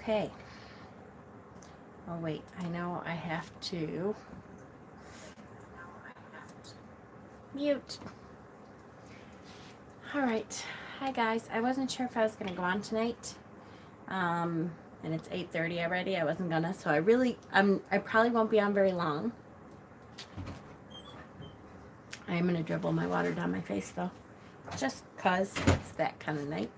Okay. Oh, wait. I know I have to mute. All right. Hi, guys. I wasn't sure if I was going to go on tonight. And it's 8:30 already. I wasn't gonna, so I probably won't be on very long. I am gonna dribble my water down my face though, just cause it's that kind of night.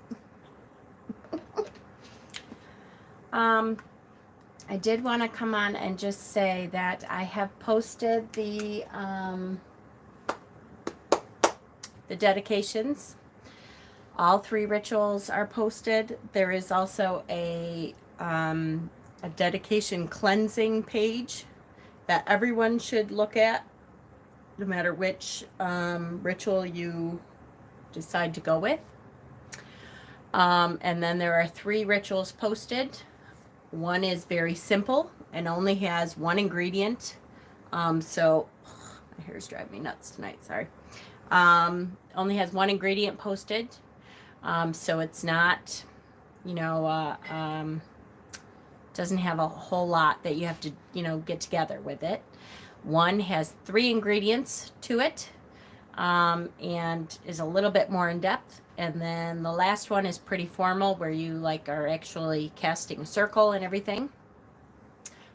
I did want to come on and just say that I have posted the dedications. All 3 rituals are posted. There is also a dedication cleansing page that everyone should look at, no matter which ritual you decide to go with. And then there are 3 rituals posted. One is very simple and only has 1 ingredient. So my hair's driving me nuts tonight, sorry. Only has 1 ingredient posted. So it's not, doesn't have a whole lot that you have to, get together with it. One has 3 ingredients to it, and is a little bit more in depth. And then the last one is pretty formal, where you are actually casting a circle and everything.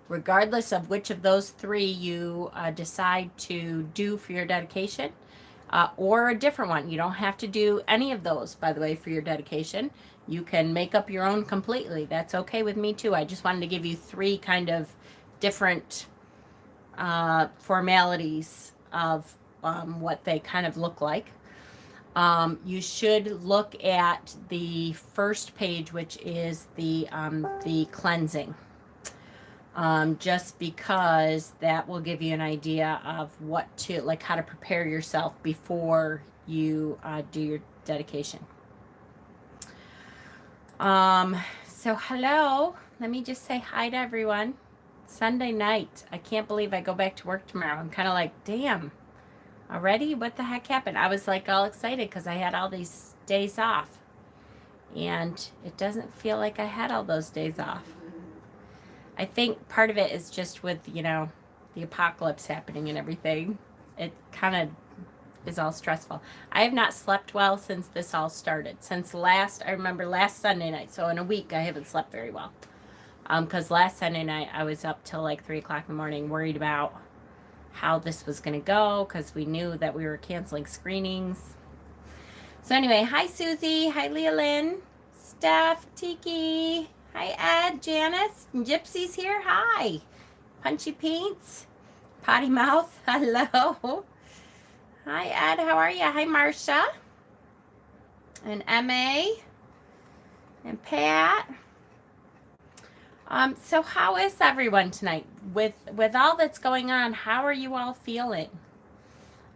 Regardless of which of those 3 you decide to do for your dedication, or a different one. You don't have to do any of those, by the way, for your dedication. You can make up your own completely. That's okay with me too. I just wanted to give you 3 kind of different formalities of what they kind of look like. You should look at the first page, which is the cleansing. Just because that will give you an idea of what to, how to prepare yourself before you do your dedication. So hello, let me just say hi to everyone. Sunday night. I can't believe I go back to work tomorrow. I'm kind of like, damn, already? What the heck happened? I was all excited because I had all these days off. And it doesn't feel like I had all those days off. I think part of it is just with, the apocalypse happening and everything. It kind of is all stressful. I have not slept well since this all started. I remember last Sunday night. So in a week, I haven't slept very well. Because last Sunday night, I was up till 3 o'clock in the morning, worried about how this was going to go, because we knew that we were canceling screenings. So anyway, hi Susie, hi Leah Lynn, Steph, Tiki, hi Ed, Janice, and Gypsy's here, hi. Punchy Paints, Potty Mouth, hello. Hi Ed, how are you? Hi Marcia, and M.A., and Pat. So how is everyone tonight? With all that's going on, how are you all feeling?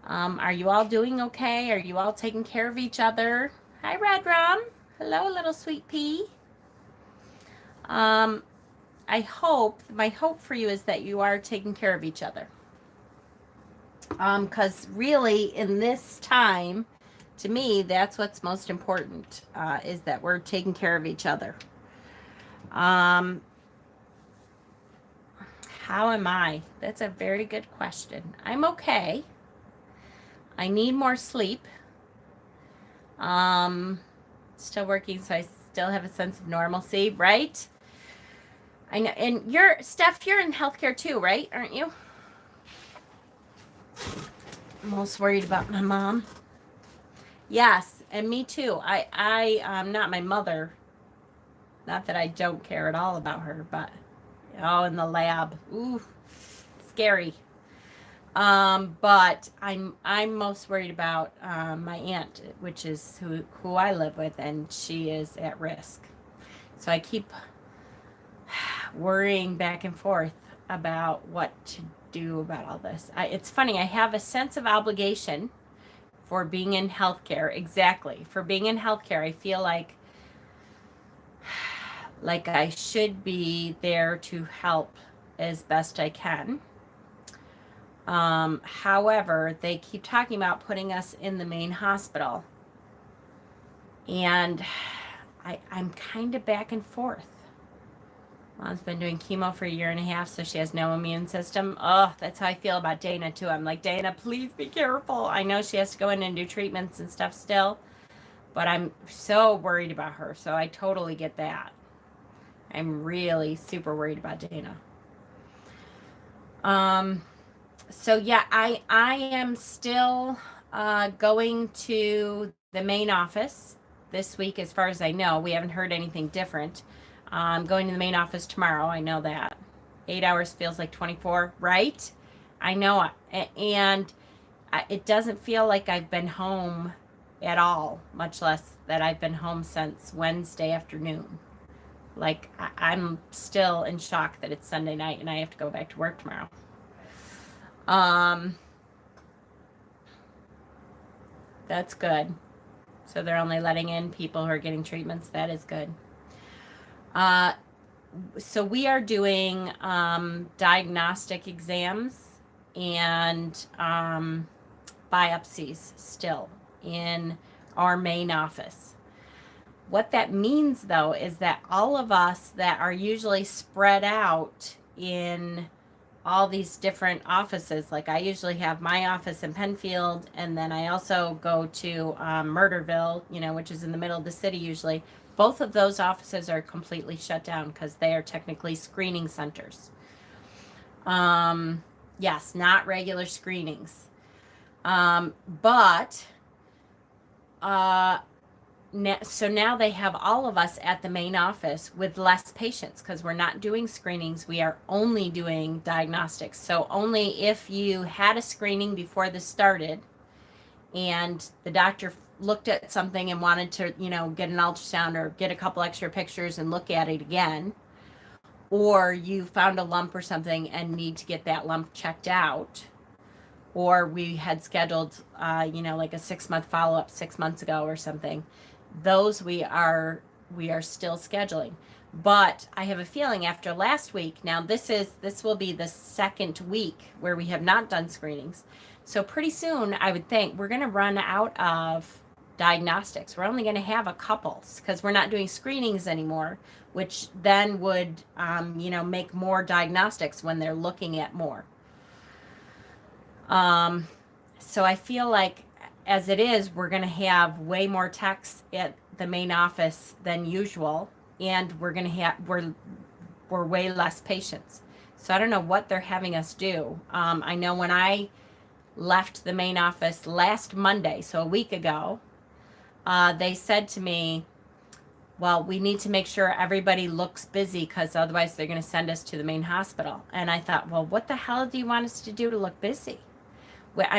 Are you all doing okay? Are you all taking care of each other? Hi, Red Rum. Hello, little sweet pea. My hope for you is that you are taking care of each other. Because really, in this time, to me, that's what's most important, is that we're taking care of each other. How am I? That's a very good question. I'm okay. I need more sleep. Still working, so I still have a sense of normalcy, right? I know. And Steph, you're in healthcare too, right? Aren't you? I'm most worried about my mom. Yes, and me too. I'm not my mother. Not that I don't care at all about her, but in the lab. Ooh, scary. But I'm most worried about my aunt, which is who I live with, and she is at risk. So I keep worrying back and forth about what to do about all this. It's funny, I have a sense of obligation for being in healthcare. Exactly. For being in healthcare, I feel like I should be there to help as best I can. However, they keep talking about putting us in the main hospital. And I'm kind of back and forth. Mom's been doing chemo for a year and a half, so she has no immune system. Oh, that's how I feel about Dana, too. I'm like, Dana, please be careful. I know she has to go in and do treatments and stuff still, but I'm so worried about her, so I totally get that. I'm really super worried about Dana. So yeah, I am still going to the main office this week, as far as I know. We haven't heard anything different. I'm going to the main office tomorrow. I know that. 8 hours feels like 24, right? I know, and it doesn't feel like I've been home at all, much less that I've been home since Wednesday afternoon. Like, I'm still in shock that it's Sunday night and I have to go back to work tomorrow. That's good. So they're only letting in people who are getting treatments. That is good. So we are doing diagnostic exams and biopsies still in our main office. What that means, though, is that all of us that are usually spread out in all these different offices, like I usually have my office in Penfield, and then I also go to Murderville, which is in the middle of the city usually. Both of those offices are completely shut down because they are technically screening centers. Yes, not regular screenings. But so now they have all of us at the main office with less patients because we're not doing screenings. We are only doing diagnostics. So only if you had a screening before this started and the doctor looked at something and wanted to, get an ultrasound or get a couple extra pictures and look at it again, or you found a lump or something and need to get that lump checked out, or we had scheduled, like a 6-month follow-up 6 months ago or something, those we are still scheduling. But I have a feeling after last week, now this will be the second week where we have not done screenings. So pretty soon, I would think we're going to run out of diagnostics. We're only going to have a couple because we're not doing screenings anymore, which then would, make more diagnostics when they're looking at more. So I feel like as it is, we're going to have way more techs at the main office than usual, and we're way less patients. So I don't know what they're having us do. I know when I left the main office last Monday, so a week ago, they said to me, well, we need to make sure everybody looks busy because otherwise they're going to send us to the main hospital. And I thought, well, what the hell do you want us to do to look busy? At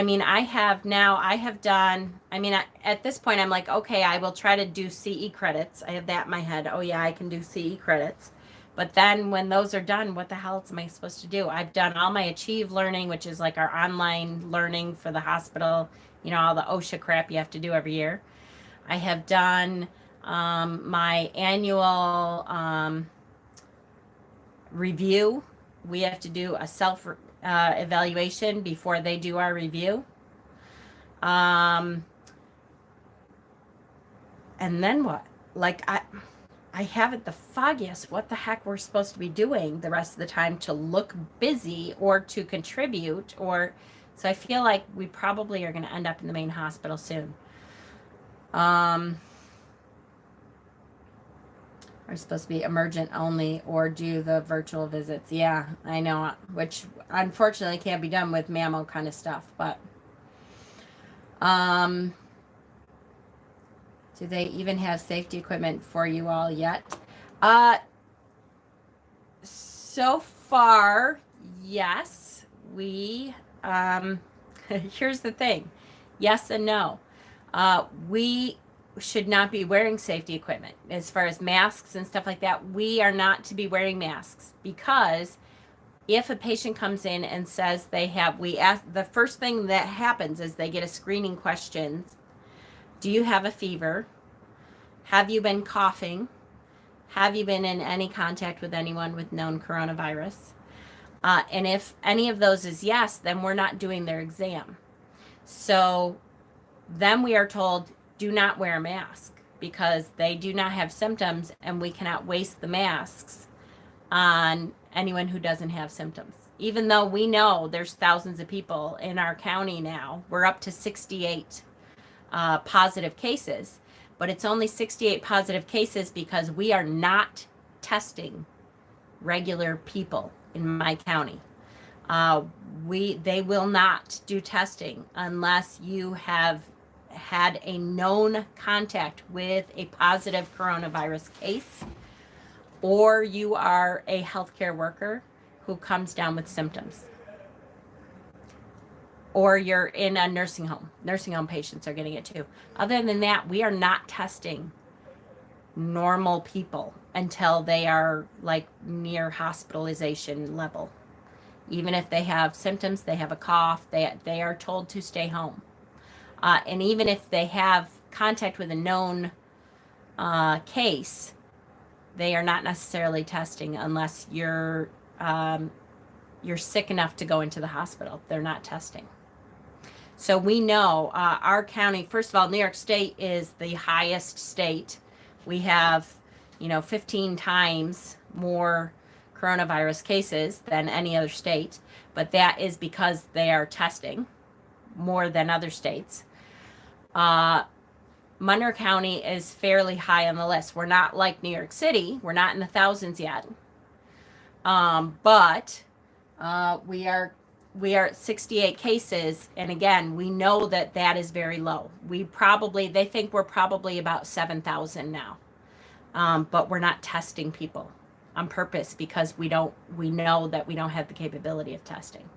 this point, I'm like, okay, I will try to do CE credits. I have that in my head. Oh, yeah, I can do CE credits. But then when those are done, what the hell am I supposed to do? I've done all my Achieve learning, which is like our online learning for the hospital, all the OSHA crap you have to do every year. I have done my annual review. We have to do a self evaluation before they do our review. And then what? Like, I haven't the foggiest what the heck we're supposed to be doing the rest of the time to look busy or to contribute, so I feel like we probably are going to end up in the main hospital soon. Are supposed to be emergent only or do the virtual visits. Yeah, I know, which unfortunately can't be done with mammo kind of stuff, but do they even have safety equipment for you all yet? So far, yes. We here's the thing. Yes and no. We should not be wearing safety equipment as far as masks and stuff like that. We are not to be wearing masks because if a patient comes in and says the first thing that happens is they get a screening question. Do you have a fever? Have you been coughing? Have you been in any contact with anyone with known coronavirus? And if any of those is yes, then we're not doing their exam. So then we are told, do not wear a mask because they do not have symptoms and we cannot waste the masks on anyone who doesn't have symptoms. Even though we know there's thousands of people in our county now, we're up to 68 positive cases, but it's only 68 positive cases because we are not testing regular people in my county. They will not do testing unless you have had a known contact with a positive coronavirus case, or you are a healthcare worker who comes down with symptoms, or you're in a nursing home. Nursing home patients are getting it too. Other than that, we are not testing normal people until they are like near hospitalization level. Even if they have symptoms, they have a cough, they are told to stay home. And even if they have contact with a known case, they are not necessarily testing unless you're sick enough to go into the hospital. They're not testing. So we know our county, first of all, New York State is the highest state. We have, 15 times more coronavirus cases than any other state, but that is because they are testing more than other states. Monroe County is fairly high on the list. We're not like New York City. We're not in the thousands yet. But we are at 68 cases. And again, we know that that is very low. They think we're probably about 7,000 now. But we're not testing people on purpose because we know that we don't have the capability of testing.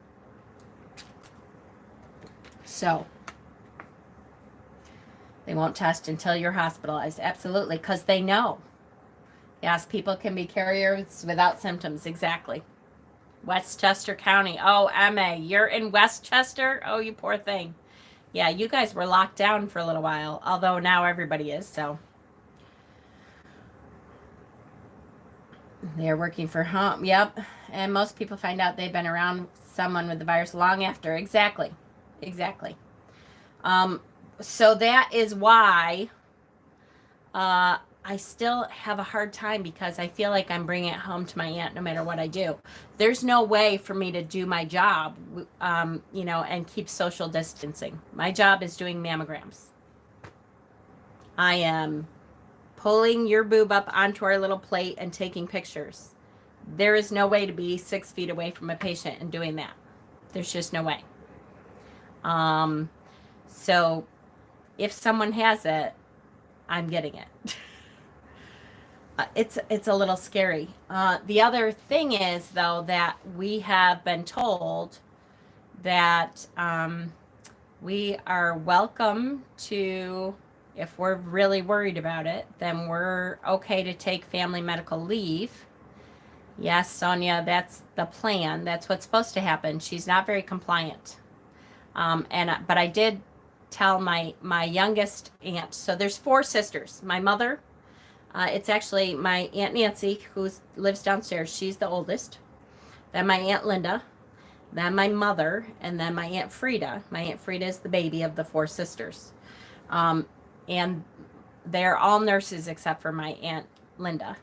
So they won't test until you're hospitalized. Absolutely, because they know. Yes, people can be carriers without symptoms. Exactly. Westchester County. Oh, Emma, you're in Westchester? Oh, you poor thing. Yeah, you guys were locked down for a little while, although now everybody is, so. They're working from home. Yep. And most people find out they've been around someone with the virus long after. Exactly. So that is why I still have a hard time, because I feel like I'm bringing it home to my aunt no matter what I do. There's no way for me to do my job, and keep social distancing. My job is doing mammograms. I am pulling your boob up onto our little plate and taking pictures. There is no way to be 6 feet away from a patient and doing that. There's just no way. So if someone has it, I'm getting it. It's a little scary. The other thing is, though, that we have been told that we are welcome to, if we're really worried about it, then we're okay to take family medical leave. Yes, Sonia, that's the plan. That's what's supposed to happen. She's not very compliant. But I did tell my youngest aunt. So there's 4 sisters. My mother, it's actually my Aunt Nancy, who lives downstairs. She's the oldest. Then my Aunt Linda. Then my mother. And then my Aunt Frida. My Aunt Frida is the baby of the 4 sisters. And they're all nurses except for my Aunt Linda.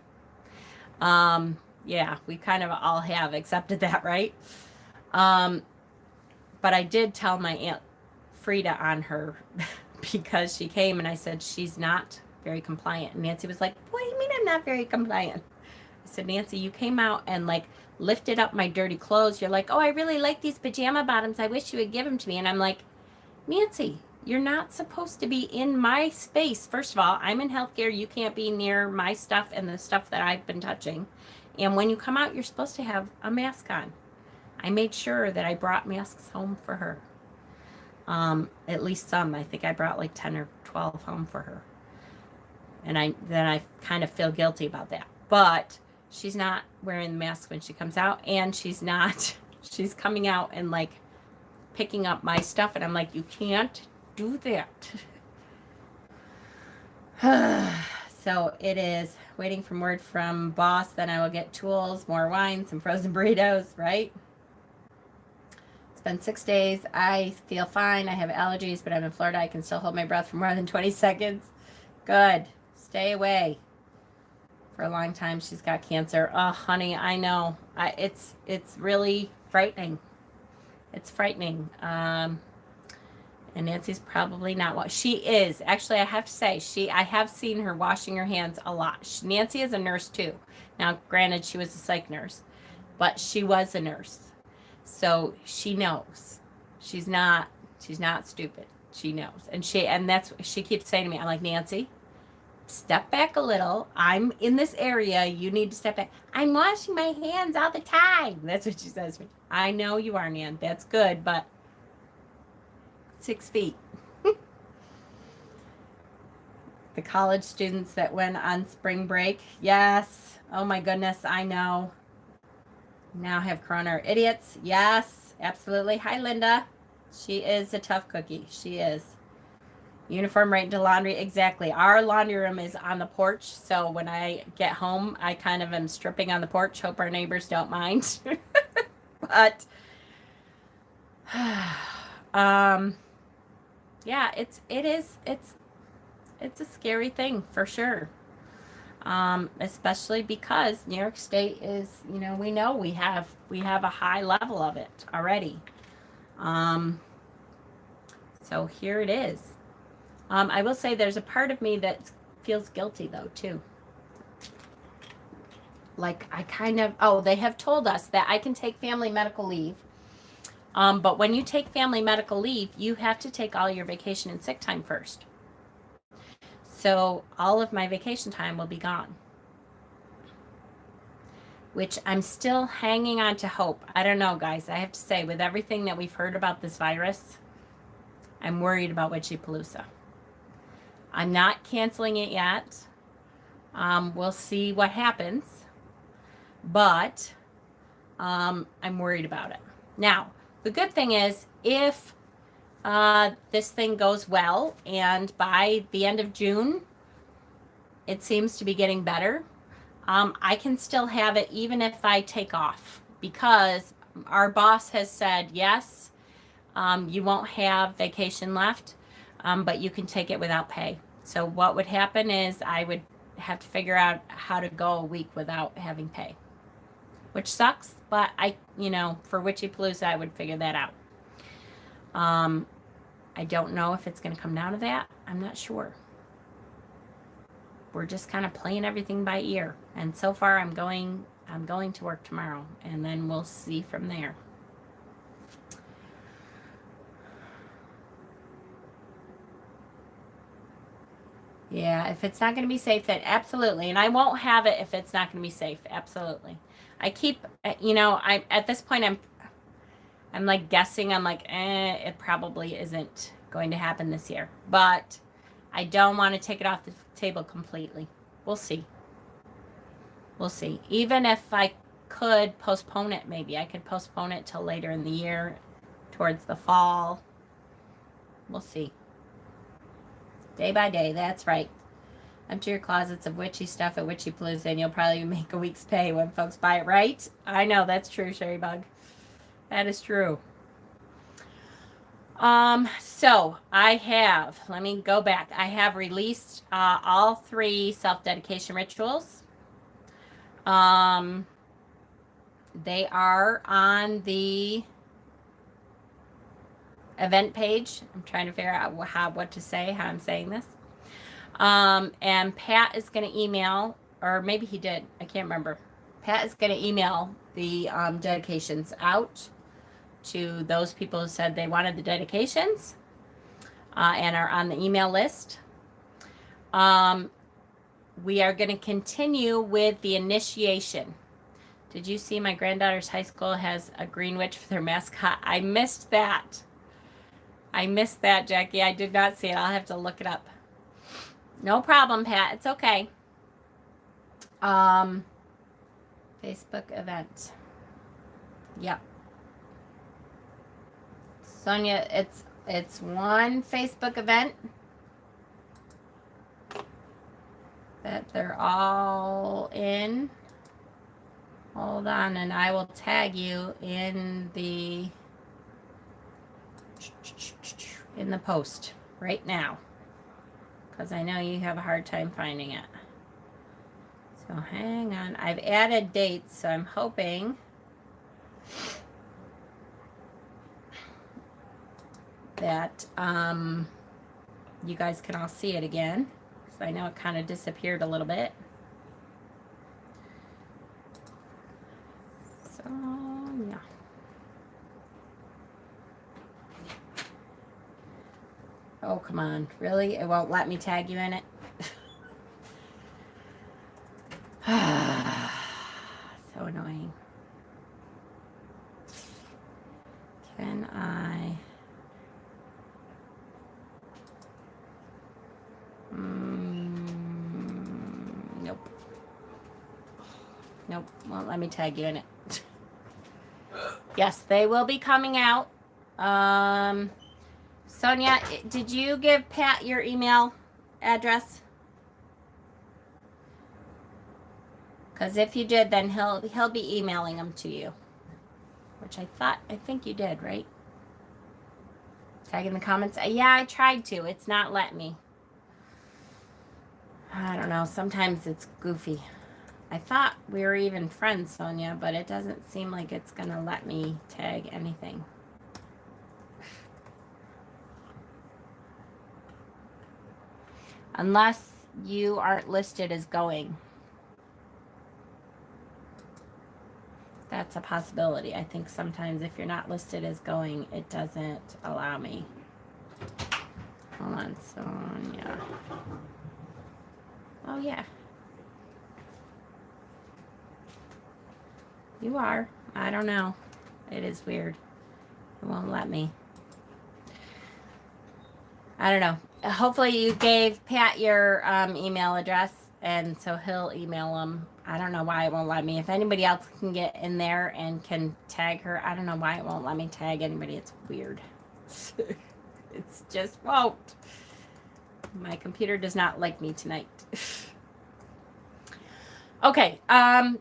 Yeah, we kind of all have accepted that, right? But I did tell my Aunt Frida on her because she came and I said, she's not very compliant. And Nancy was like, what do you mean I'm not very compliant? I said, Nancy, you came out and lifted up my dirty clothes. You're like, oh, I really like these pajama bottoms. I wish you would give them to me. And I'm like, Nancy, you're not supposed to be in my space. First of all, I'm in healthcare. You can't be near my stuff and the stuff that I've been touching. And when you come out, you're supposed to have a mask on. I made sure that I brought masks home for her. At least some. I think I brought 10 or 12 home for her. And I kind of feel guilty about that. But she's not wearing the mask when she comes out. And she's coming out and picking up my stuff. And I'm like, you can't do that. So it is waiting for word from boss. Then I will get tools, more wine, some frozen burritos, right? It's been 6 days. I feel fine. I have allergies, but I'm in Florida. I can still hold my breath for more than 20 seconds. Good. Stay away for a long time. She's got cancer. Oh, honey, I know. It's really frightening. It's frightening. And Nancy's probably not what she is. Actually, I have to say, I have seen her washing her hands a lot. Nancy is a nurse too. Now, granted, she was a psych nurse, but she was a nurse. So she knows. She's not stupid. She knows. And that's what she keeps saying to me. I'm like, Nancy, step back a little. I'm in this area. You need to step back. I'm washing my hands all the time. That's what she says to me. I know you are, Nan. That's good, but 6 feet. The college students that went on spring break. Yes. Oh my goodness. I know. Now have corona are idiots. Yes, absolutely. Hi, Linda. She is a tough cookie. She is. Uniform right into laundry. Exactly. Our laundry room is on the porch. So when I get home, I kind of am stripping on the porch. Hope our neighbors don't mind. But, yeah, it's a scary thing for sure. Especially because New York State is, we know we have a high level of it already. So here it is. I will say there's a part of me that feels guilty though too. Like they have told us that I can take family medical leave. But when you take family medical leave, you have to take all your vacation and sick time first. So all of my vacation time will be gone. Which I'm still hanging on to hope. I don't know, guys. I have to say, with everything that we've heard about this virus, I'm worried about Witchypalooza. I'm not canceling it yet. We'll see what happens. But I'm worried about it. Now, the good thing is, if this thing goes well, and by the end of June, it seems to be getting better, I can still have it even if I take off, because our boss has said, yes, you won't have vacation left, but you can take it without pay. So what would happen is I would have to figure out how to go a week without having pay, which sucks, but for Witchypalooza, I would figure that out. I don't know if it's going to come down to that. I'm not sure. We're just kind of playing everything by ear. And so far I'm going to work tomorrow, and then we'll see from there. Yeah, if it's not going to be safe, then absolutely. And I won't have it if it's not going to be safe. Absolutely. I keep, I at this point, I'm like guessing. I'm like, it probably isn't going to happen this year. But I don't want to take it off the table completely. We'll see. We'll see. Even if I could postpone it, maybe I could postpone it till later in the year, towards the fall. We'll see. Day by day, that's right. Empty your closets of witchy stuff at Witchypalooza, and you'll probably make a week's pay when folks buy it, right? I know, that's true, Sherry Bug. That is true. So let me go back. I have released all 3 self-dedication rituals. They are on the event page. I'm trying to figure out what to say, how I'm saying this. And Pat is going to email, or maybe he did, I can't remember. Pat is going to email the dedications out to those people who said they wanted the dedications and are on the email list. We are going to continue with the initiation. Did you see my granddaughter's high school has a green witch for their mascot? I missed that. Jackie. I did not see it. I'll have to look it up. No problem, Pat. It's okay. Facebook event. Yep. Sonia, it's one Facebook event that they're all in. Hold on, and I will tag you in the post right now, because I know you have a hard time finding it. So So hang on. I've added dates, so I'm hoping that you guys can all see it again. So I know it kind of disappeared a little bit. So, yeah. Oh, come on. Really? It won't let me tag you in it? So annoying. Can I... Nope. Nope. Won't let me tag you in it. Yes, they will be coming out. Sonia, did you give Pat your email address? Because if you did, then he'll be emailing them to you. Which I think you did, right? Tag in the comments. Yeah, I tried to. It's not letting me. I don't know. Sometimes it's goofy. I thought we were even friends, Sonia, but it doesn't seem like it's going to let me tag anything. Unless you aren't listed as going. That's a possibility. I think sometimes if you're not listed as going, it doesn't allow me. Hold on, Sonia. Oh, yeah. You are. I don't know. It is weird. It won't let me. I don't know. Hopefully you gave Pat your email address, and so he'll email them. I don't know why it won't let me. If anybody else can get in there and can tag her, I don't know why it won't let me tag anybody. It's weird. It's just won't. My computer does not like me tonight. Okay,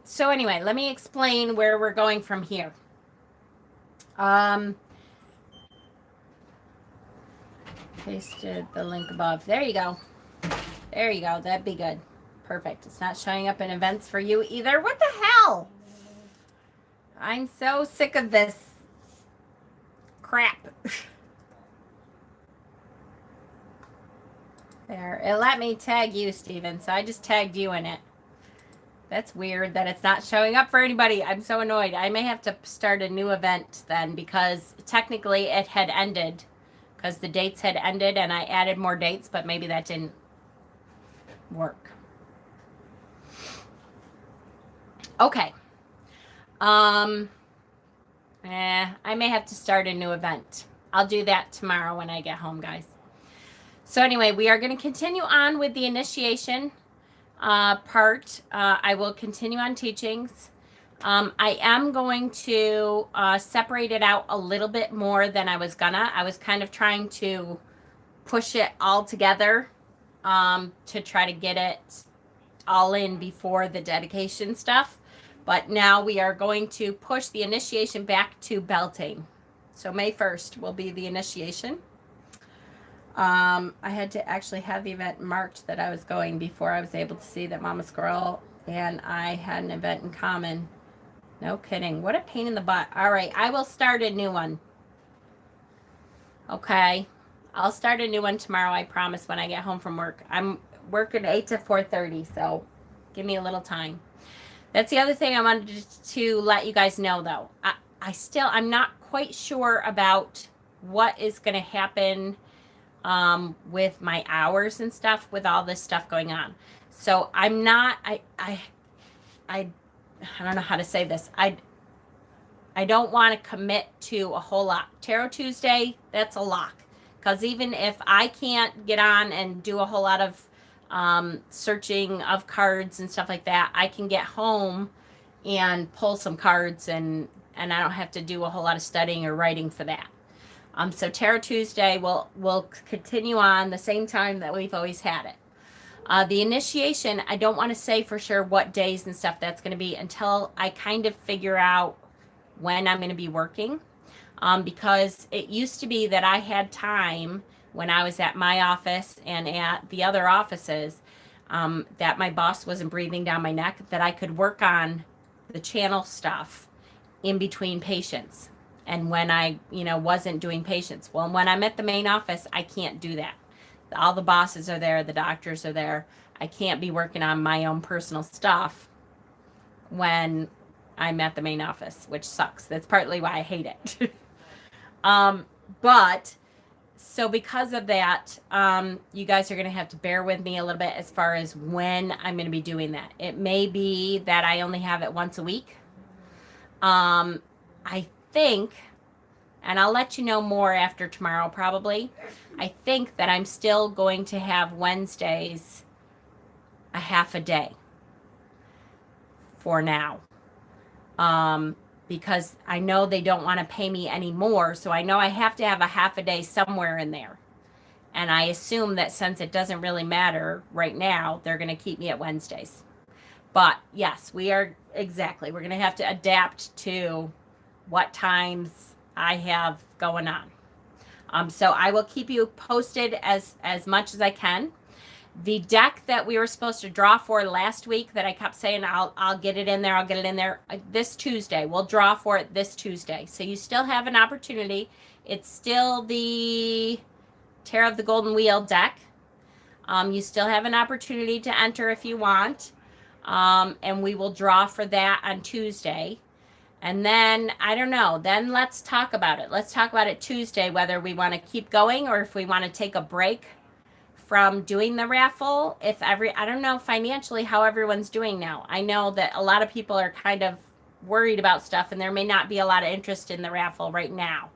so anyway, let me explain where we're going from here. Pasted the link above. There you go. There you go. That'd be good. Perfect. It's not showing up in events for you either. What the hell? I'm so sick of this crap. There. It let me tag you, Steven, so I just tagged you in it. That's weird that it's not showing up for anybody. I'm so annoyed. I may have to start a new event then, because technically it had ended, because the dates had ended and I added more dates, but maybe that didn't work. Okay. I may have to start a new event. I'll do that tomorrow when I get home, guys. So anyway, we are going to continue on with the initiation part. I will continue on teachings. I am going to separate it out a little bit more than I was gonna. I was kind of trying to push it all together to try to get it all in before the dedication stuff. But now we are going to push the initiation back to belting. So May 1st will be the initiation. I had to actually have the event marked that I was going before I was able to see that Mama Squirrel and I had an event in common. No kidding. What a pain in the butt. All right, I will start a new one. Okay. I'll start a new one tomorrow, I promise, when I get home from work. I'm working 8 to 4:30, so give me a little time. That's the other thing I wanted to let you guys know, though. I'm not quite sure about what is going to happen with my hours and stuff with all this stuff going on. So I'm not, I don't know how to say this. I don't want to commit to a whole lot. Tarot Tuesday, that's a lock. Because even if I can't get on and do a whole lot of searching of cards and stuff like that, I can get home and pull some cards and I don't have to do a whole lot of studying or writing for that. So Tarot Tuesday will continue on the same time that we've always had it. The initiation, I don't want to say for sure what days and stuff that's going to be until I kind of figure out when I'm going to be working. Because it used to be that I had time when I was at my office and at the other offices that my boss wasn't breathing down my neck, that I could work on the channel stuff in between patients. And when I, wasn't doing patients. Well, when I'm at the main office, I can't do that. All the bosses are there, the doctors are there. I can't be working on my own personal stuff when I'm at the main office, which sucks. That's partly why I hate it. But so because of that, you guys are going to have to bear with me a little bit as far as when I'm going to be doing that. It may be that I only have it once a week. I think, and I'll let you know more after tomorrow probably, I think that I'm still going to have Wednesdays a half a day for now. Because I know they don't want to pay me anymore. So I know I have to have a half a day somewhere in there. And I assume that since it doesn't really matter right now, they're going to keep me at Wednesdays. But yes, we're going to have to adapt to what times I have going on. So I will keep you posted as much as I can. The deck that we were supposed to draw for last week that I kept saying I'll get it in there, this Tuesday. We'll draw for it this Tuesday. So you still have an opportunity. It's still the Tarot of the Golden Wheel deck. You still have an opportunity to enter if you want. And we will draw for that on Tuesday. And then, I don't know, then let's talk about it. Let's talk about it Tuesday, whether we want to keep going or if we want to take a break from doing the raffle. I don't know financially how everyone's doing now. I know that a lot of people are kind of worried about stuff and there may not be a lot of interest in the raffle right now.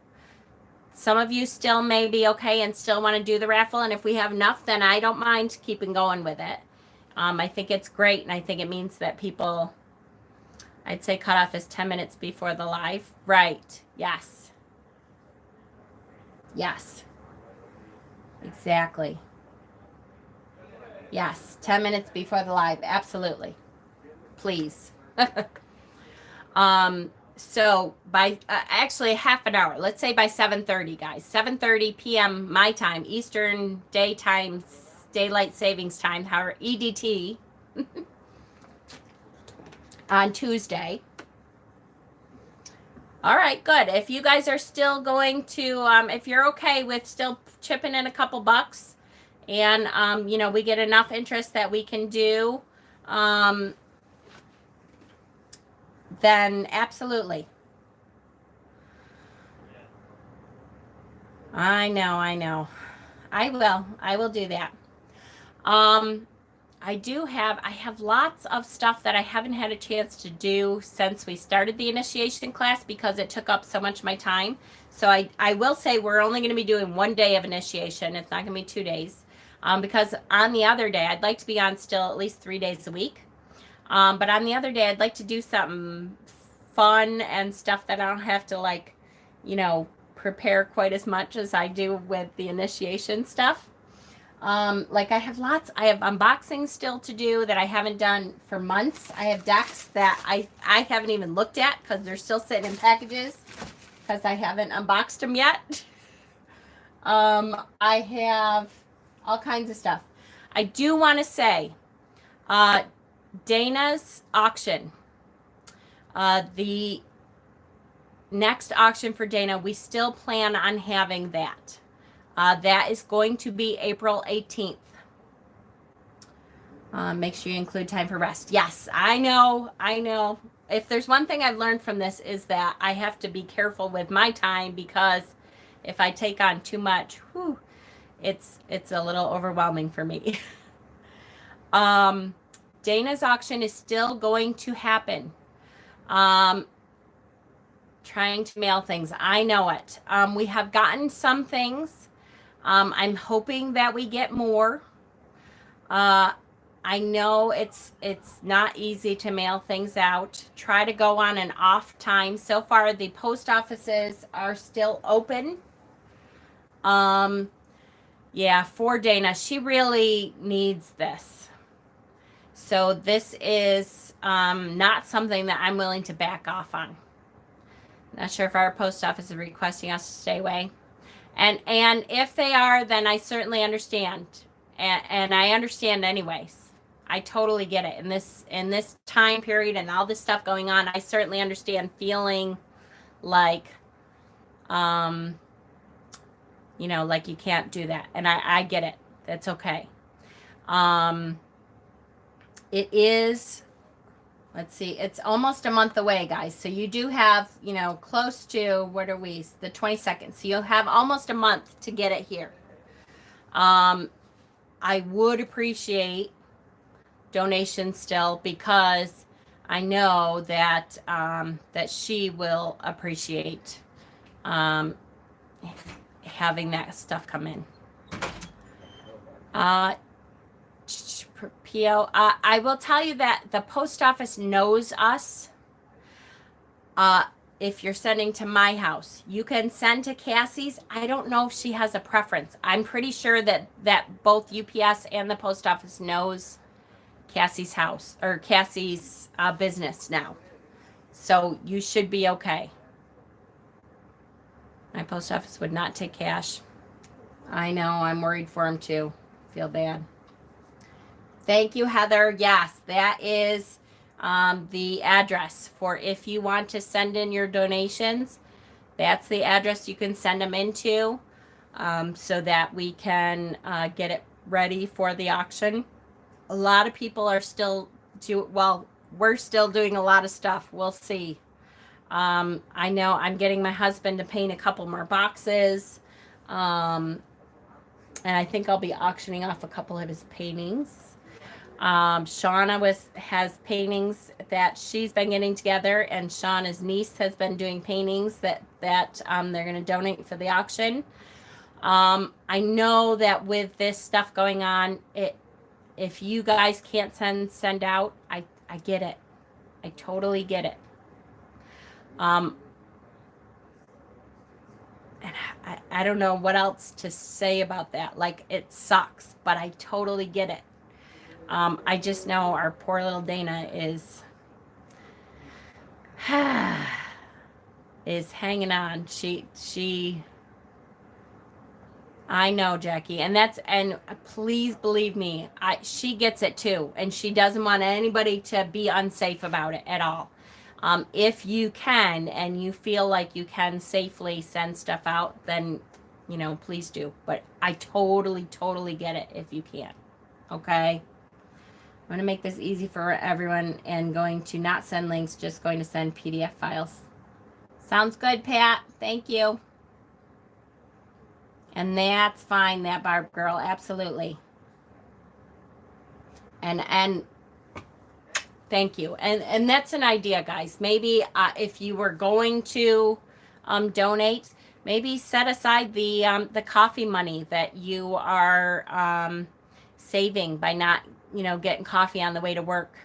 Some of you still may be okay and still want to do the raffle. And if we have enough, then I don't mind keeping going with it. I think it's great. And I think it means that people, I'd say cutoff is 10 minutes before the live. Right. Yes. Yes. Exactly. Yes, 10 minutes before the live. Absolutely. Please. So by actually half an hour, let's say by 7:30, guys, 7:30 p.m. my time, Eastern Daytime, Daylight Savings Time, however, EDT, on Tuesday. All right, good. If you guys are still going to, if you're okay with still chipping in a couple bucks, and, we get enough interest that we can do, then absolutely. I know. I will do that. I have lots of stuff that I haven't had a chance to do since we started the initiation class because it took up so much of my time. So I will say we're only going to be doing one day of initiation. It's not going to be 2 days. Because on the other day, I'd like to be on still at least 3 days a week. But on the other day, I'd like to do something fun and stuff that I don't have to prepare quite as much as I do with the initiation stuff. I have unboxings still to do that I haven't done for months. I have decks that I haven't even looked at because they're still sitting in packages because I haven't unboxed them yet. I have all kinds of stuff. I do want to say, Dana's auction, the next auction for Dana, we still plan on having that. That is going to be April 18th. Make sure you include time for rest. Yes, I know. If there's one thing I've learned from this is that I have to be careful with my time because if I take on too much, it's a little overwhelming for me. Dana's auction is still going to happen. Trying to mail things. I know it. We have gotten some things. I'm hoping that we get more. I know it's not easy to mail things out. Try to go on an off time. So far, the post offices are still open. Yeah, for Dana, she really needs this. So this is not something that I'm willing to back off on. Not sure if our post office is requesting us to stay away. And if they are, then I certainly understand. And I understand anyways. I totally get it. In this time period and all this stuff going on, I certainly understand feeling like, you know, like you can't do that. And I get it. That's okay. It is, let's see, it's almost a month away, guys. So you do have, you know, close to, what are we, the 22nd. So you'll have almost a month to get it here. I would appreciate donations still, because I know that that she will appreciate having that stuff come in. PO, I will tell you that the post office knows us. If you're sending to my house, you can send to Cassie's. I don't know if she has a preference. I'm pretty sure that both UPS and the post office knows Cassie's house, or Cassie's business now. So you should be okay. My post office would not take cash. I know, I'm worried for him too. Feel bad. Thank you, Heather. Yes, that is the address for if you want to send in your donations. That's the address you can send them into, so that we can get it ready for the auction. A lot of people are still we're still doing a lot of stuff. We'll see. I know I'm getting my husband to paint a couple more boxes. And I think I'll be auctioning off a couple of his paintings. Shauna has paintings that she's been getting together, and Shauna's niece has been doing paintings that they're going to donate for the auction. I know that with this stuff going on, if you guys can't send out, I get it. I totally get it. And I don't know what else to say about that. Like, it sucks, but I totally get it. I just know our poor little Dana is hanging on. I know, Jackie, and please believe me, she gets it too, and she doesn't want anybody to be unsafe about it at all. If you can, and you feel like you can safely send stuff out, then, you know, please do. But I totally get it if you can't. Okay? I'm going to make this easy for everyone and going to not send links, just going to send PDF files. Sounds good, Pat. Thank you. And that's fine, that Barb girl. Absolutely. And thank you. And that's an idea, guys. Maybe if you were going to donate, maybe set aside the coffee money that you are saving by not, you know, getting coffee on the way to work,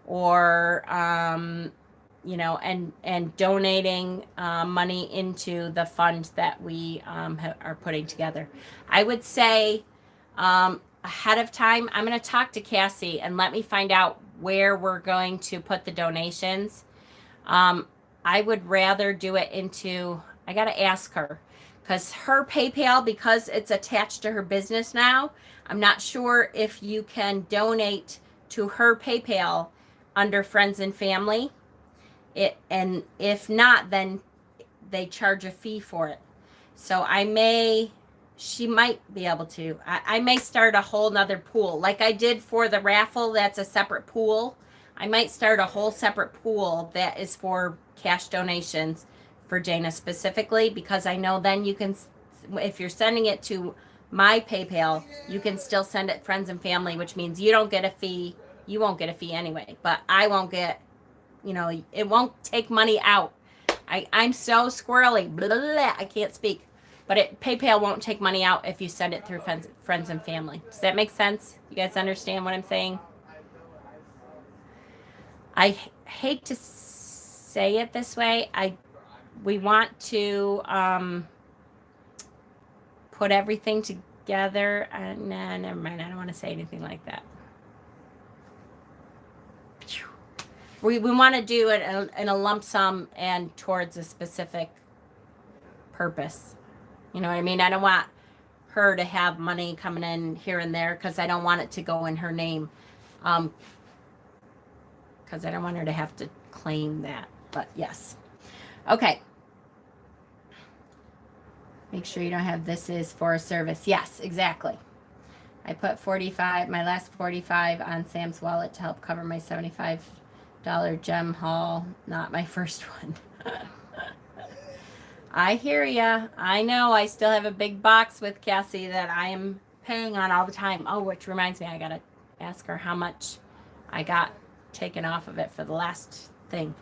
or you know, and donating money into the fund that we are putting together. I would say ahead of time, I'm going to talk to Cassie and let me find out where we're going to put the donations. I would rather do it into, I got to ask her, because her PayPal, because it's attached to her business now, I'm not sure if you can donate to her PayPal under friends and family. And if not, then they charge a fee for it. So she might be able to. I may start a whole nother pool. Like I did for the raffle, that's a separate pool. I might start a whole separate pool that is for cash donations for Dana specifically, because I know then you can, if you're sending it to my PayPal, you can still send it friends and family, which means you don't get a fee. You won't get a fee anyway, but I won't get, you know, it won't take money out. I'm so squirrely. Blah, blah, blah, I can't speak. But PayPal won't take money out if you send it through friends and family. Does that make sense? You guys understand what I'm saying? I hate to say it this way. We want to put everything together. Nah, never mind. I don't want to say anything like that. We want to do it in a lump sum and towards a specific purpose. You know what I mean? I don't want her to have money coming in here and there, because I don't want it to go in her name. Because I don't want her to have to claim that. But yes. Okay. Make sure you don't have this is for a service. Yes, exactly. I put 45, my last 45 on Sam's wallet to help cover my $75 gem haul. Not my first one. I hear ya. I know I still have a big box with Cassie that I am paying on all the time. Oh, which reminds me, I gotta ask her how much I got taken off of it for the last thing.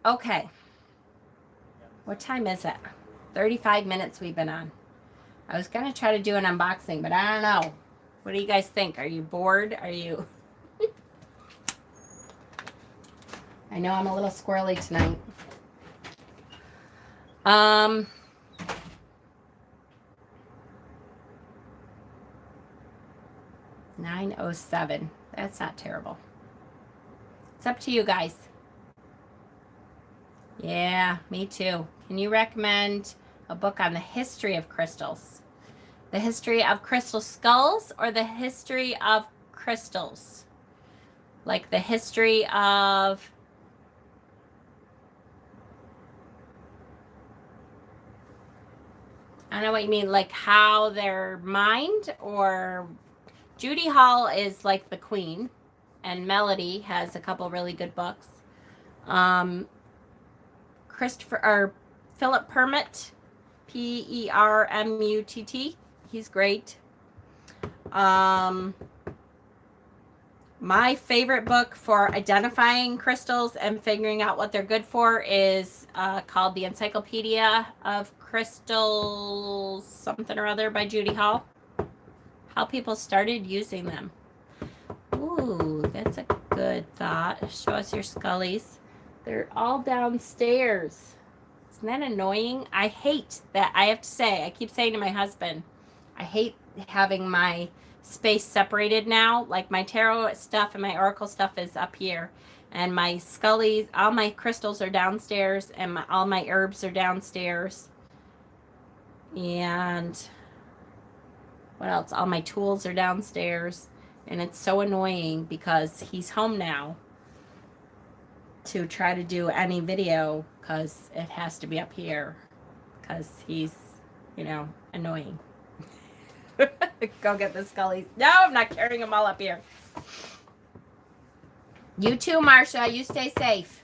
Okay. What time is it? 35 minutes we've been on. I was gonna try to do an unboxing, but I don't know. What do you guys think? Are you bored? Are you... I know I'm a little squirrely tonight. 9:07. That's not terrible. It's up to you guys. Yeah, me too. Can you recommend a book on the history of crystals? The history of crystal skulls or the history of crystals? Like the history of... I don't know what you mean, like how they're mined, or... Judy Hall is like the queen, and Melody has a couple really good books. Philip Permutt, Permutt, he's great. My favorite book for identifying crystals and figuring out what they're good for is called The Encyclopedia of Crystals, something or other, by Judy Hall. How people started using them. Ooh, that's a good thought. Show us your scullies. They're all downstairs. Isn't that annoying? I hate that. I have to say, I keep saying to my husband, I hate having my space separated now. Like my tarot stuff and my oracle stuff is up here. And my scullies, all my crystals are downstairs, and all my herbs are downstairs. And what else? All my tools are downstairs. And it's so annoying because he's home now to try to do any video because it has to be up here because he's, you know, annoying. Go get the scullies. No, I'm not carrying them all up here. You too, Marsha. You stay safe.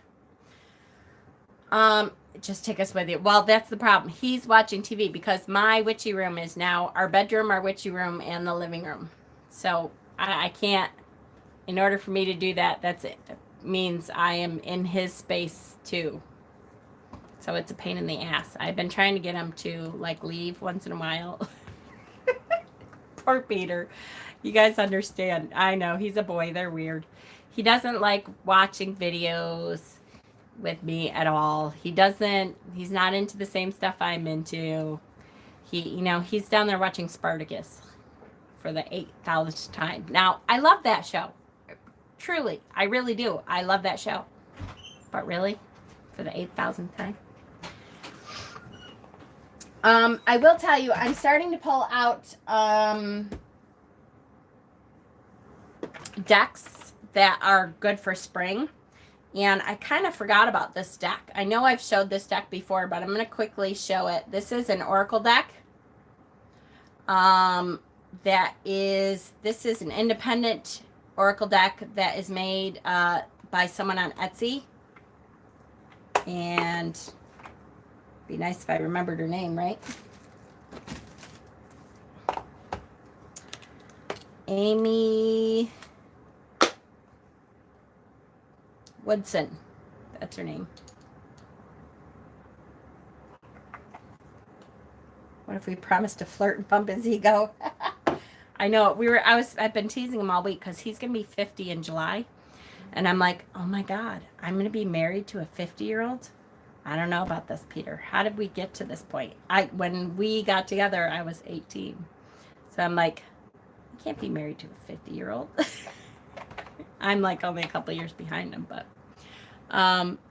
Just take us with you. Well, that's the problem. He's watching TV because my witchy room is now our bedroom, our witchy room, and the living room. So I can't, in order for me to do that, that's it. It means I am in his space too. So it's a pain in the ass. I've been trying to get him to like leave once in a while. Poor Peter. You guys understand. I know, he's a boy. They're weird. He doesn't like watching videos with me at all. He's not into the same stuff I'm into. He's down there watching Spartacus for the 8,000th time. Now, I love that show. Truly, I really do. I love that show. But really, for the 8,000th time. I will tell you, I'm starting to pull out decks that are good for spring. And I kind of forgot about this deck. I know I've showed this deck before, but I'm going to quickly show it. This is an oracle deck. This is an independent oracle deck that is made by someone on Etsy. And it'd be nice if I remembered her name, right? Amy Woodson. That's her name. What if we promised to flirt and bump his ego? I know. I've been teasing him all week because he's going to be 50 in July. And I'm like, oh my God, I'm going to be married to a 50-year-old? I don't know about this, Peter. How did we get to this point? When we got together, I was 18. So I'm like, I can't be married to a 50-year-old. I'm like only a couple years behind him, but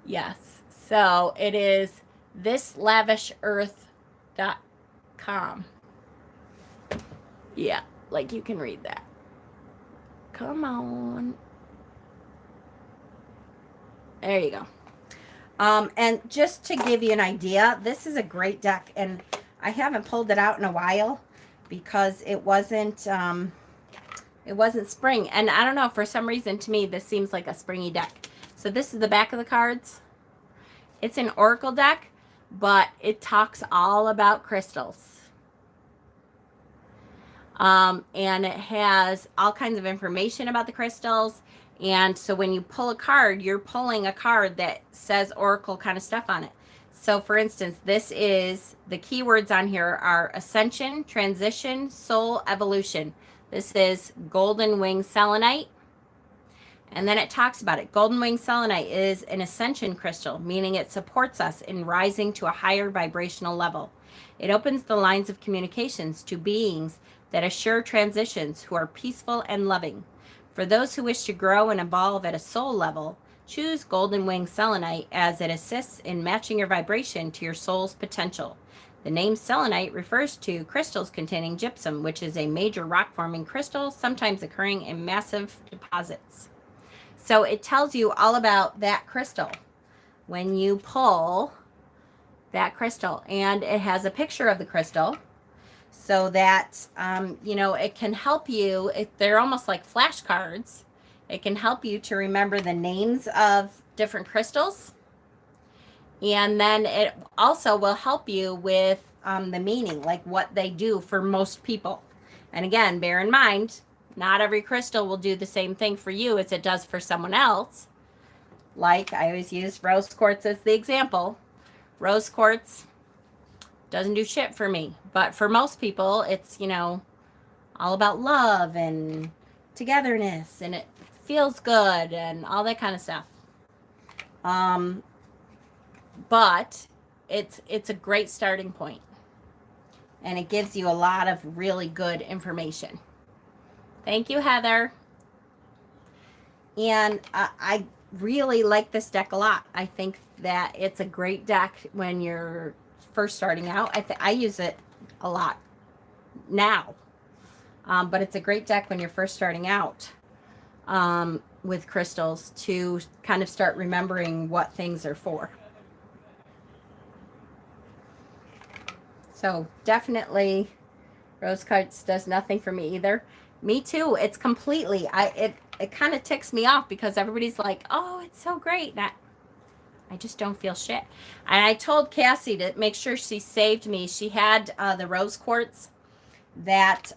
yes. So it is thislavishearth.com. Yeah, like you can read that. Come on. There you go. And just to give you an idea, this is a great deck, and I haven't pulled it out in a while because it wasn't spring. And I don't know, for some reason to me this seems like a springy deck. So this is the back of the cards. It's an oracle deck, but it talks all about crystals. And it has all kinds of information about the crystals. And so when you pull a card, you're pulling a card that says oracle kind of stuff on it. So for instance, this is, the keywords on here are ascension, transition, soul, evolution. This is golden wing selenite. And then it talks about it. Golden wing selenite is an ascension crystal, meaning it supports us in rising to a higher vibrational level. It opens the lines of communications to beings that assure transitions who are peaceful and loving. For those who wish to grow and evolve at a soul level, choose golden wing selenite as it assists in matching your vibration to your soul's potential. The name selenite refers to crystals containing gypsum, which is a major rock-forming crystal, sometimes occurring in massive deposits. So it tells you all about that crystal when you pull that crystal. And it has a picture of the crystal so that, it can help you. They're almost like flashcards. It can help you to remember the names of different crystals. And then it also will help you with the meaning, like what they do for most people. And again, bear in mind, not every crystal will do the same thing for you as it does for someone else. Like, I always use rose quartz as the example. Rose quartz doesn't do shit for me. But for most people, it's, all about love and togetherness, and it feels good and all that kind of stuff. But it's a great starting point. And it gives you a lot of really good information. Thank you, Heather. And I really like this deck a lot. I think that it's a great deck when you're first starting out. I use it a lot now. But it's a great deck when you're first starting out with crystals to kind of start remembering what things are for. So definitely rose quartz does nothing for me either. Me too. It's completely, it kind of ticks me off because everybody's like, oh, it's so great. And I just don't feel shit. And I told Cassie to make sure she saved me. She had the rose quartz that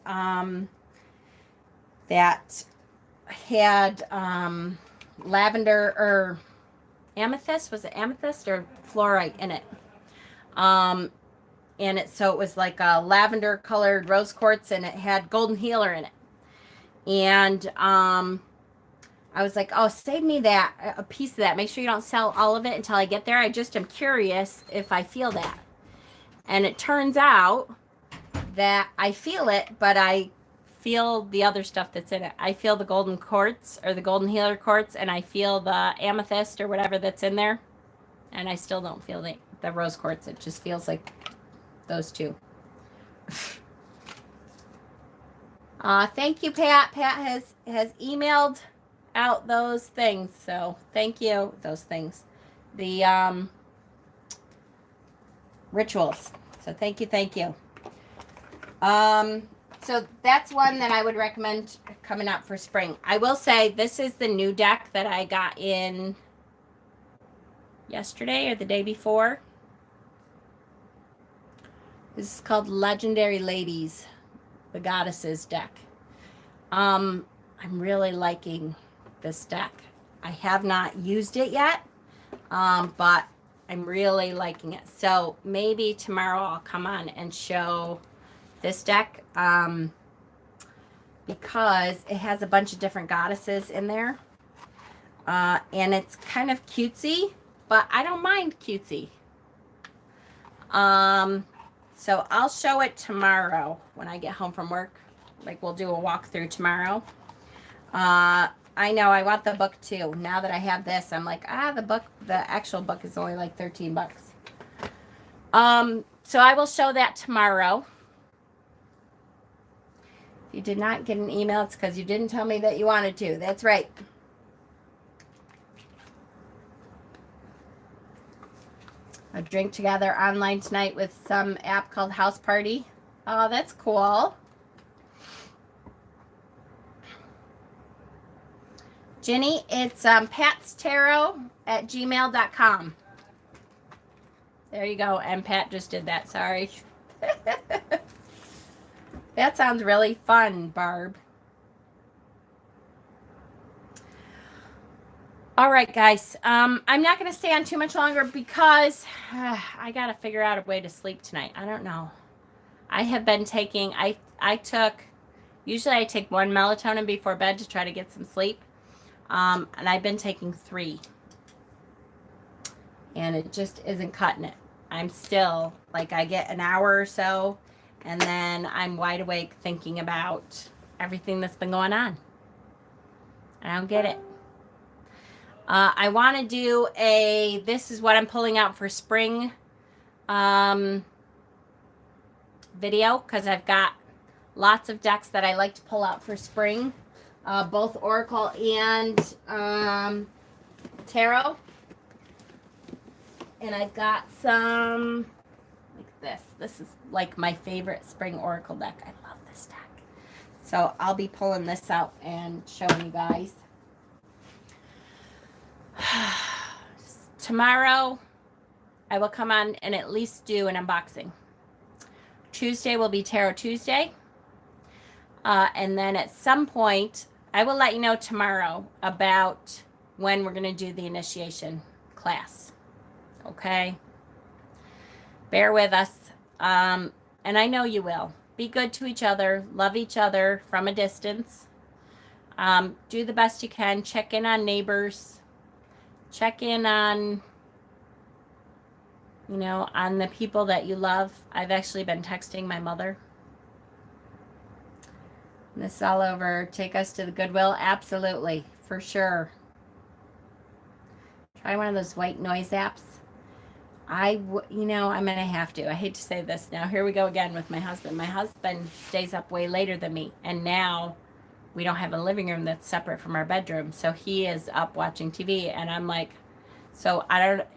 had lavender or amethyst. Was it amethyst or fluorite in it? And so it was like a lavender colored rose quartz, and it had golden healer in it. And I was like, oh, save me a piece of that. Make sure you don't sell all of it until I get there. I just am curious if I feel that. And it turns out that I feel it, but I feel the other stuff that's in it. I feel the golden quartz or the golden healer quartz, and I feel the amethyst or whatever that's in there. And I still don't feel the rose quartz. It just feels like those two. Thank you, Pat. Pat has emailed out those things, so thank you. Those things, the rituals. So thank you. So that's one that I would recommend coming up for spring. I will say this is the new deck that I got in yesterday or the day before. This is called Legendary Ladies, the Goddesses deck. I'm really liking this deck. I have not used it yet, but I'm really liking it. So maybe tomorrow I'll come on and show this deck because it has a bunch of different goddesses in there. And it's kind of cutesy, but I don't mind cutesy. So I'll show it tomorrow when I get home from work. Like, we'll do a walkthrough tomorrow. I know I want the book too. Now that I have this, I'm like, the actual book is only like $13. So I will show that tomorrow. If you did not get an email, it's because you didn't tell me that you wanted to. That's right. A drink together online tonight with some app called House Party. Oh, that's cool. Jenny, it's patstarot@gmail.com. There you go. And Pat just did that. Sorry. That sounds really fun, Barb. All right, guys. I'm not going to stay on too much longer because I got to figure out a way to sleep tonight. I don't know. I have been taking, usually I take 1 melatonin before bed to try to get some sleep. And I've been taking 3. And it just isn't cutting it. I'm still, like, I get an hour or so, and then I'm wide awake thinking about everything that's been going on. I don't get it. I want to do this is what I'm pulling out for spring video, because I've got lots of decks that I like to pull out for spring, both Oracle and Tarot. And I've got some like this. This is like my favorite spring Oracle deck. I love this deck. So I'll be pulling this out and showing you guys. Tomorrow, I will come on and at least do an unboxing. Tuesday will be Tarot Tuesday. And then at some point, I will let you know tomorrow about when we're going to do the initiation class. Okay? Bear with us. And I know you will. Be good to each other. Love each other from a distance. Do the best you can. Check in on neighbors. Check in on, on the people that you love. I've actually been texting my mother. This is all over. Take us to the Goodwill. Absolutely. For sure. Try one of those white noise apps. I'm going to have to. I hate to say this now. Here we go again with my husband. My husband stays up way later than me. And now we don't have a living room that's separate from our bedroom. So he is up watching TV. And I'm like, so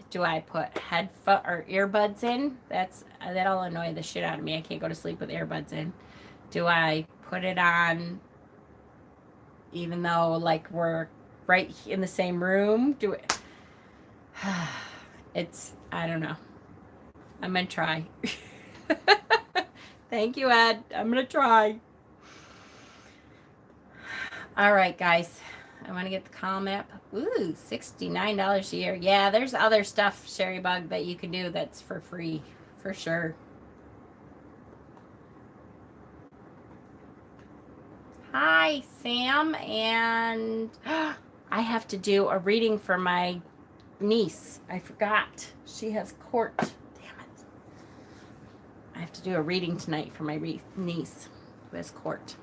do I put headphone or earbuds in? That'll annoy the shit out of me. I can't go to sleep with earbuds in. Do I put it on even though like we're right in the same room? I don't know. I'm going to try. Thank you, Ed. I'm going to try. All right, guys. I want to get the Calm app. Ooh, $69 a year. Yeah, there's other stuff, Sherry Bug, that you can do that's for free. For sure. Hi, Sam. And I have to do a reading for my niece. I forgot. She has court. Damn it. I have to do a reading tonight for my niece who has court.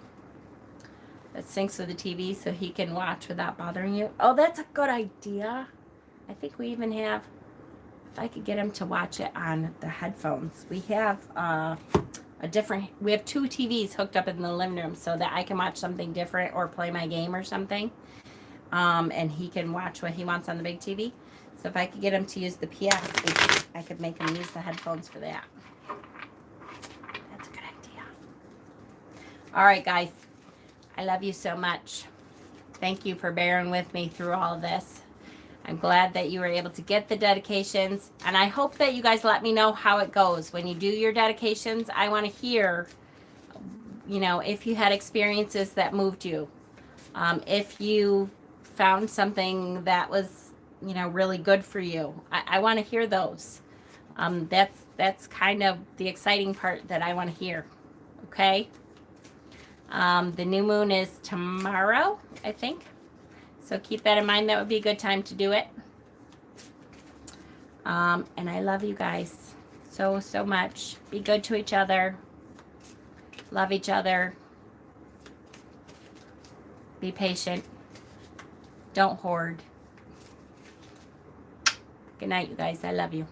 That syncs with the TV so he can watch without bothering you. Oh, that's a good idea. I think we even have, if I could get him to watch it on the headphones. We have we have 2 TVs hooked up in the living room so that I can watch something different or play my game or something. And he can watch what he wants on the big TV. So if I could get him to use the PS, I could make him use the headphones for that. That's a good idea. All right, guys. I love you so much. Thank you for bearing with me through all of this. I'm glad that you were able to get the dedications. And I hope that you guys let me know how it goes. When you do your dedications, I want to hear, if you had experiences that moved you. If you found something that was, really good for you. I want to hear those. That's kind of the exciting part that I want to hear. Okay? The new moon is tomorrow, I think. So keep that in mind. That would be a good time to do it. And I love you guys so, so much. Be good to each other. Love each other. Be patient. Don't hoard. Good night, you guys. I love you.